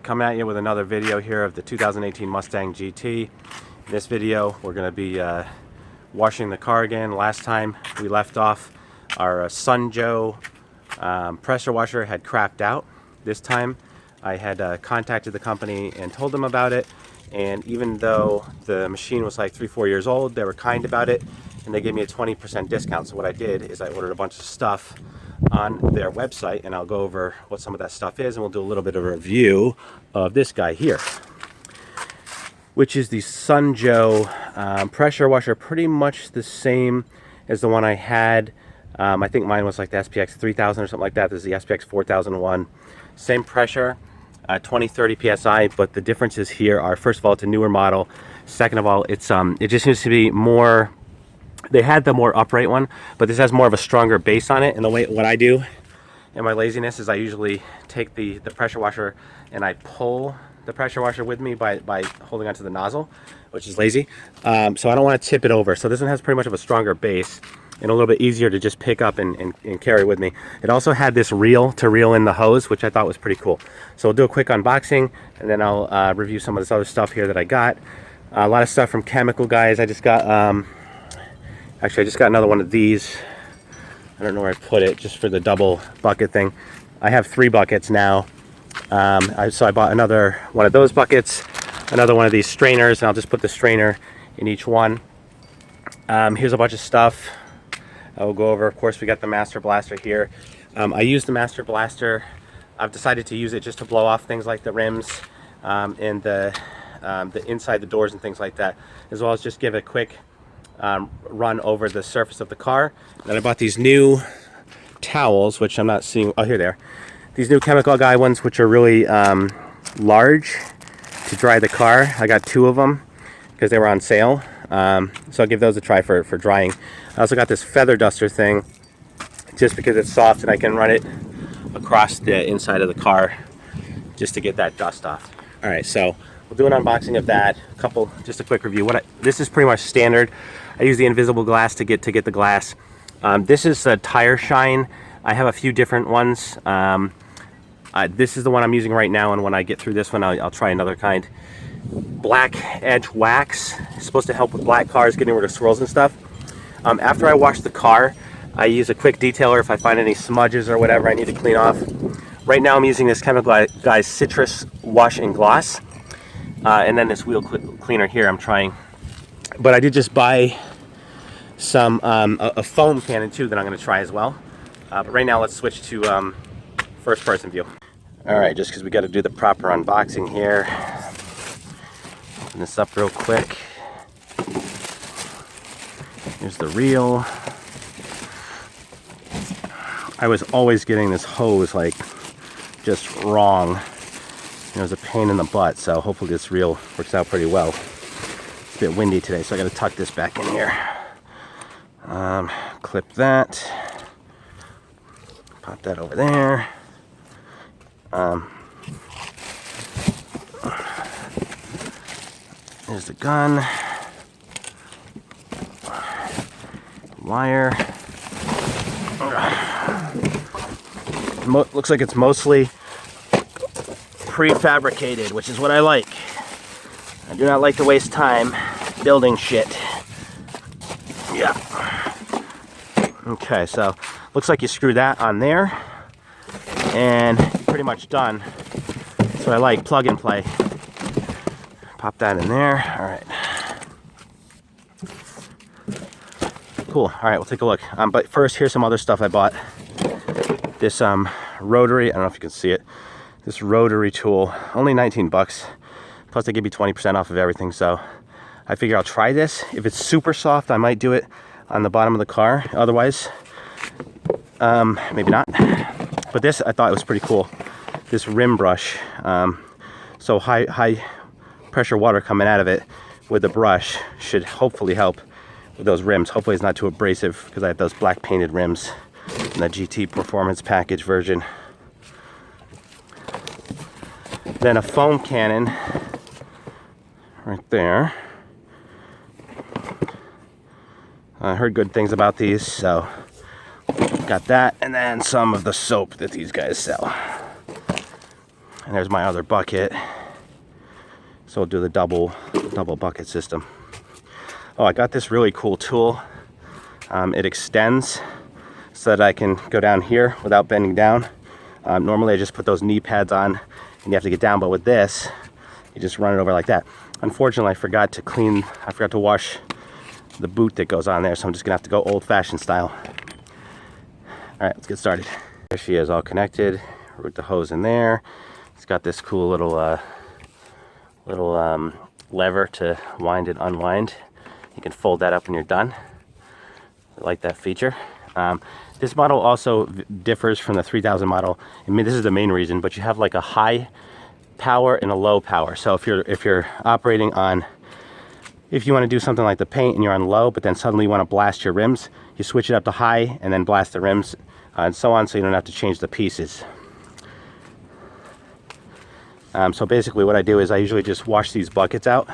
coming at you with another video here of the 2018 Mustang GT. In this video, we're going to be washing the car again. Last time we left off, our SunJoe pressure washer had crapped out. This time, I had contacted the company and told them about it. And even though the machine was like 3-4 years old, they were kind about it, and they gave me a 20% discount. So what I did is I ordered a bunch of stuff on their website, and I'll go over what some of that stuff is, and we'll do a little bit of a review of this guy here, which is the SunJoe pressure washer. Pretty much the same as the one I had. I think mine was like the SPX 3000 or something like that. This is the SPX 4001. Same pressure, 20-30 psi, but the differences here are, first of all, it's a newer model. Second of all, it's it just seems to be more. They had the more upright one, but this has more of a stronger base on it. And the way what I do in my laziness is I usually take the pressure washer and I pull the pressure washer with me by holding onto the nozzle, which is lazy. So I don't want to tip it over. So this one has pretty much of a stronger base and a little bit easier to just pick up and carry with me. It also had this reel to reel in the hose, which I thought was pretty cool. So we'll do a quick unboxing, and then I'll review some of this other stuff here that I got. A lot of stuff from Chemical Guys. I just got actually, I just got another one of these. I don't know where I put it, just for the double bucket thing. I have 3 buckets now. So I bought another one of those buckets, another one of these strainers, and I'll just put the strainer in each one. Here's a bunch of stuff I will go over. Of course, we got the Master Blaster here. I use the Master Blaster. I've decided to use it just to blow off things like the rims and the inside the doors and things like that, as well as just give a quick run over the surface of the car. Then I bought these new towels, which I'm not seeing. Oh, here they are. These new Chemical Guy ones, which are really large to dry the car. I got 2 of them because they were on sale. So I'll give those a try for drying. I also got this feather duster thing just because it's soft and I can run it across the inside of the car just to get that dust off. All right, so we'll do an unboxing of that. Just a quick review. This is pretty much standard. I use the invisible glass to get the glass. This is a tire shine. I have a few different ones. This is the one I'm using right now, and when I get through this one, I'll try another kind. Black edge wax. It's supposed to help with black cars, getting rid of swirls and stuff. After I wash the car, I use a quick detailer if I find any smudges or whatever I need to clean off. Right now I'm using this Chemical Guys Citrus Wash and Gloss. And then this wheel cleaner here I'm trying. But I did just buy some a foam cannon too that I'm going to try as well. But right now let's switch to first person view. Alright, just because we got to do the proper unboxing here. Open this up real quick. Here's the reel. I was always getting this hose like just wrong. It was a pain in the butt, so hopefully this reel works out pretty well. It's a bit windy today, so I got to tuck this back in here. Clip that. Pop that over there. There's the gun. Wire. Looks like it's mostly prefabricated, which is what I like. I do not like to waste time building shit. Yeah. Okay, so looks like you screw that on there, and pretty much done. That's what I like, plug and play. Pop that in there. All right. Cool. All right, we'll take a look. But first, here's some other stuff I bought. This rotary, I don't know if you can see it. This rotary tool, only 19 bucks. Plus they give me 20% off of everything. So I figure I'll try this. If it's super soft, I might do it on the bottom of the car. Otherwise, maybe not. But this, I thought it was pretty cool. This rim brush. So high pressure water coming out of it with the brush should hopefully help with those rims. Hopefully it's not too abrasive because I have those black painted rims in the GT Performance Package version. Then a foam cannon right there. I heard good things about these, so got that, and then some of the soap that these guys sell. And there's my other bucket. So we'll do the double bucket system. Oh, I got this really cool tool. It extends so that I can go down here without bending down. Normally I just put those knee pads on and you have to get down, but with this, you just run it over like that. Unfortunately, I forgot to wash the boot that goes on there, so I'm just gonna have to go old-fashioned style. All right, let's get started. There she is, all connected. Route the hose in there. It's got this cool little lever to wind and unwind. You can fold that up when you're done. I like that feature. This model also differs from the 3000 model. I mean, this is the main reason, but you have like a high power and a low power. So if you're operating on, if you want to do something like the paint and you're on low, but then suddenly you want to blast your rims, you switch it up to high and then blast the rims and so on, so you don't have to change the pieces. So basically what I do is I usually just wash these buckets out.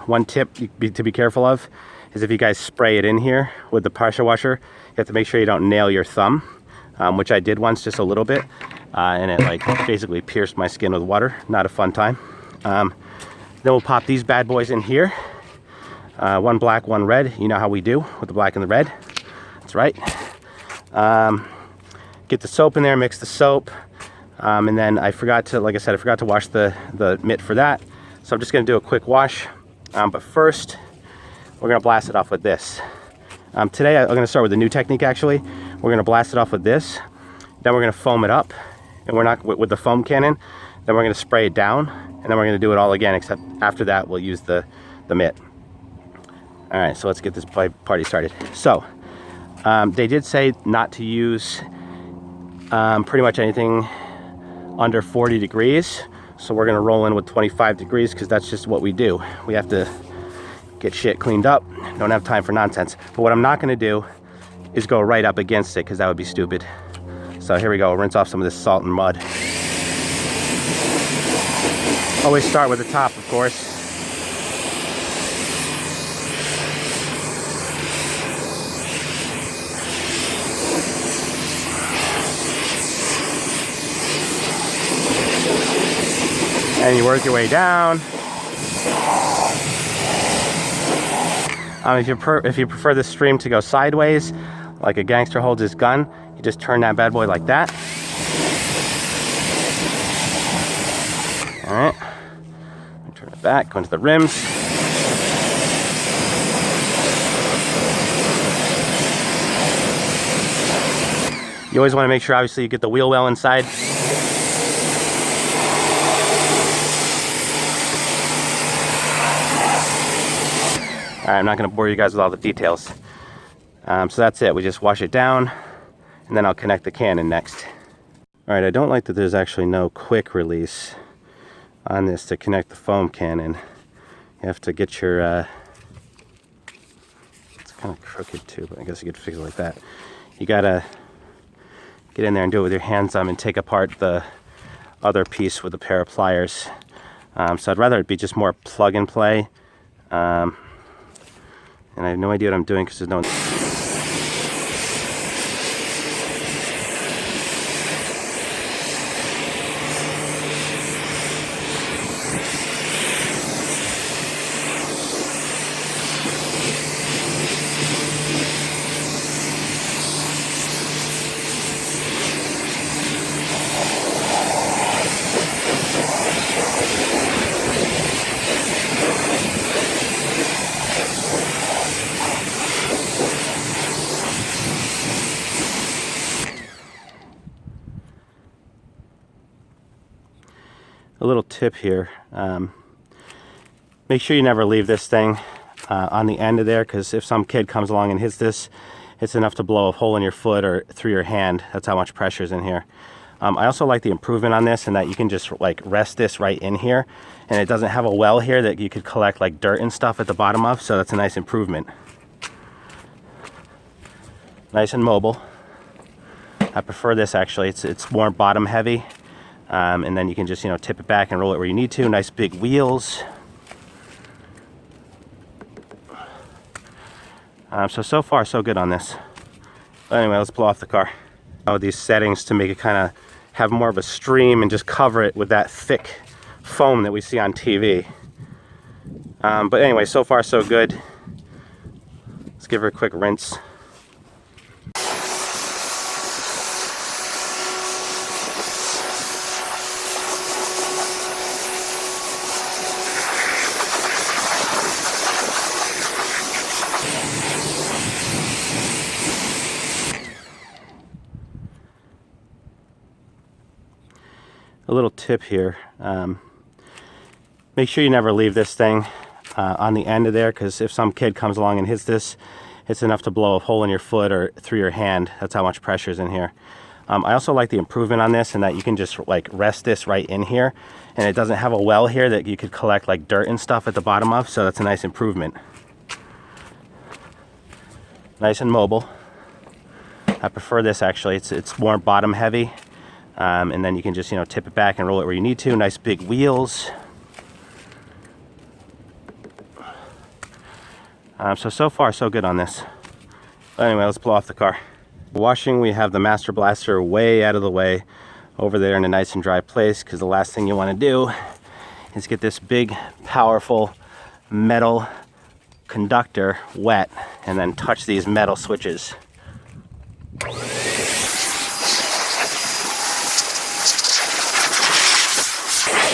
One tip to be careful of is if you guys spray it in here with the pressure washer, you have to make sure you don't nail your thumb, which I did once, just a little bit, and it like basically pierced my skin with water. Not a fun time. Then we'll pop these bad boys in here. One black, one red. You know how we do with the black and the red. That's right. Get the soap in there, mix the soap. And then I forgot to wash the mitt for that. So I'm just gonna do a quick wash. But first, we're gonna blast it off with this. Today I'm gonna start with a new technique actually. We're gonna blast it off with this. Then we're gonna foam it up. And we're not with the foam cannon. Then we're gonna spray it down. And then we're gonna do it all again, except after that we'll use the mitt. All right, so let's get this party started. So, they did say not to use pretty much anything under 40 degrees. So we're gonna roll in with 25 degrees because that's just what we do. We have to get shit cleaned up. Don't have time for nonsense. But what I'm not gonna do is go right up against it because that would be stupid. So here we go, rinse off some of this salt and mud. Always start with the top, of course. And you work your way down. If you prefer the stream to go sideways, like a gangster holds his gun, you just turn that bad boy like that. All right. Turn it back, go into the rims. You always want to make sure, obviously, you get the wheel well inside. All right, I'm not going to bore you guys with all the details. So that's it. We just wash it down, and then I'll connect the cannon next. All right, I don't like that there's actually no quick release on this to connect the foam cannon. You have to get your, it's kind of crooked too, but I guess you could fix it like that. You gotta get in there and do it with your hands and take apart the other piece with a pair of pliers. So I'd rather it be just more plug and play. And I have no idea what I'm doing because there's no... A little tip here, make sure you never leave this thing on the end of there, because if some kid comes along and hits this, it's enough to blow a hole in your foot or through your hand. That's how much pressure is in here. I also like the improvement on this in that you can just like rest this right in here, and it doesn't have a well here that you could collect like dirt and stuff at the bottom of, so that's a nice improvement. Nice and mobile. I prefer this actually. It's more bottom heavy. And then you can just, tip it back and roll it where you need to. Nice big wheels. So far so good on this. But anyway, let's blow off the car. These settings to make it kind of have more of a stream and just cover it with that thick foam that we see on TV. But anyway, so far so good. Let's give her a quick rinse. A little tip here, make sure you never leave this thing on the end of there, because if some kid comes along and hits this, it's enough to blow a hole in your foot or through your hand. That's how much pressure is in here. I also like the improvement on this in that you can just like rest this right in here, and it doesn't have a well here that you could collect like dirt and stuff at the bottom of, so that's a nice improvement. Nice and mobile. I prefer this actually. It's more bottom heavy. And then you can just, you know, tip it back and roll it where you need to. Nice big wheels. So far so good on this. But anyway, let's blow off the car. Washing, we have the Master Blaster way out of the way over there in a nice and dry place, because the last thing you want to do is get this big, powerful metal conductor wet and then touch these metal switches.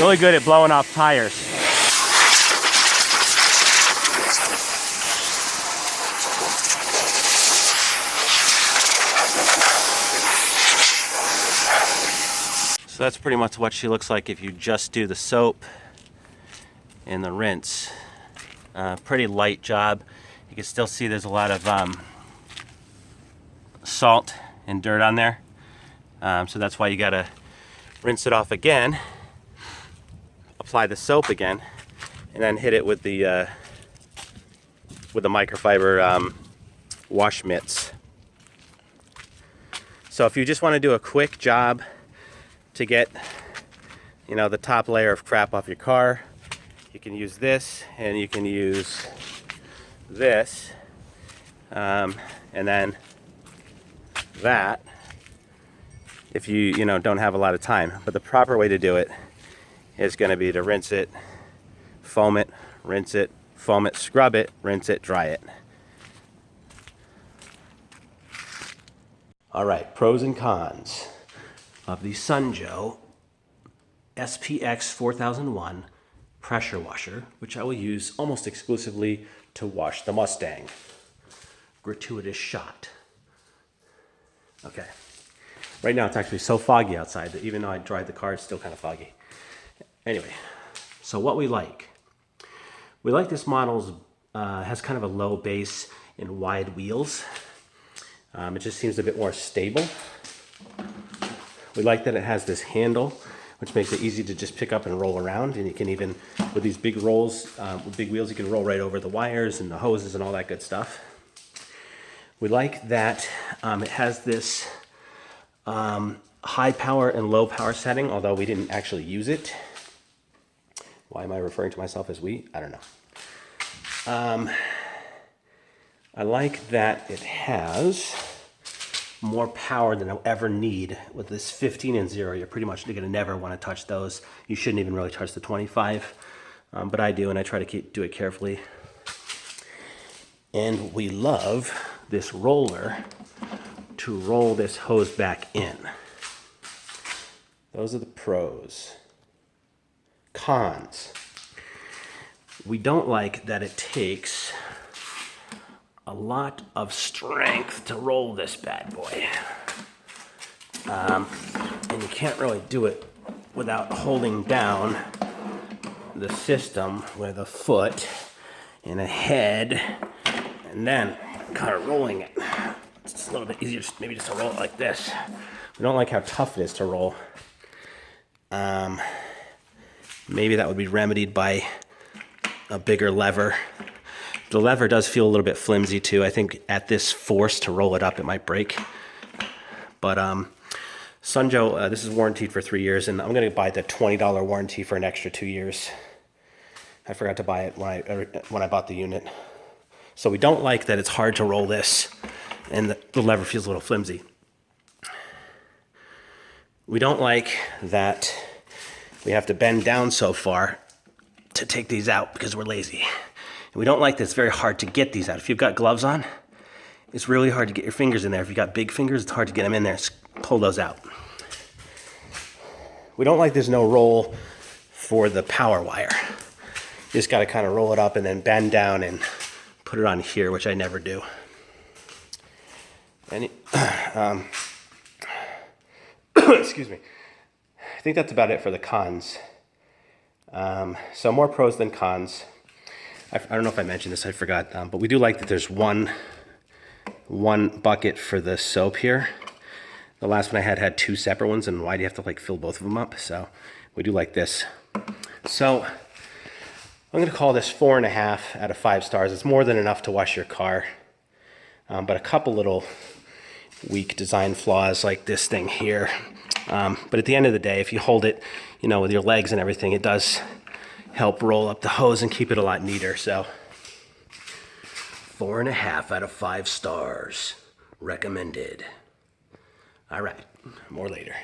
Really good at blowing off tires. So that's pretty much what she looks like if you just do the soap and the rinse. Pretty light job. You can still see there's a lot of salt and dirt on there. So that's why you gotta rinse it off again. Apply the soap again, and then hit it with the microfiber wash mitts. So if you just want to do a quick job to get, you know, the top layer of crap off your car, you can use this, and you can use this, and then that if you don't have a lot of time. But the proper way to do it is going to be to rinse it, foam it, rinse it, foam it, scrub it, rinse it, dry it. All right, pros and cons of the SunJoe SPX 4001 pressure washer, which I will use almost exclusively to wash the Mustang. Gratuitous shot. Okay, right now it's actually so foggy outside that even though I dried the car, it's still kind of foggy. Anyway, so what we like this model's has kind of a low base and wide wheels. It just seems a bit more stable. We like that it has this handle, which makes it easy to just pick up and roll around. And you can even, with these big rolls, with big wheels, you can roll right over the wires and the hoses and all that good stuff. We like that it has this high power and low power setting, although we didn't actually use it. Why am I referring to myself as we? I don't know. I like that it has more power than I'll ever need. With this 15 and 0, you're pretty much going to never want to touch those. You shouldn't even really touch the 25, but I do, and I try to do it carefully. And we love this roller to roll this hose back in. Those are the pros. Cons. We don't like that it takes a lot of strength to roll this bad boy. And you can't really do it without holding down the system with a foot and a head, and then kind of rolling it. It's a little bit easier, maybe just to roll it like this. We don't like how tough it is to roll. Maybe that would be remedied by a bigger lever. The lever does feel a little bit flimsy too. I think at this force to roll it up, it might break. But SunJoe, this is warranted for 3 years, and I'm going to buy the $20 warranty for an extra 2 years. I forgot to buy it when I bought the unit. So we don't like that it's hard to roll this, and the lever feels a little flimsy. We don't like that we have to bend down so far to take these out because we're lazy. And we don't like that it's very hard to get these out. If you've got gloves on, it's really hard to get your fingers in there. If you've got big fingers, it's hard to get them in there. Pull those out. We don't like there's no roll for the power wire. You just got to kind of roll it up and then bend down and put it on here, which I never do. Excuse me. I think that's about it for the cons. So more pros than cons. I don't know if I mentioned this, I forgot, but we do like that there's one bucket for the soap here. The last one I had two separate ones, and why do you have to like fill both of them up? So we do like this. So I'm gonna call this 4.5 out of 5 stars. It's more than enough to wash your car, but a couple little weak design flaws like this thing here. But at the end of the day, if you hold it, you know, with your legs and everything, it does help roll up the hose and keep it a lot neater. So 4.5 out of 5 stars recommended. All right, more later.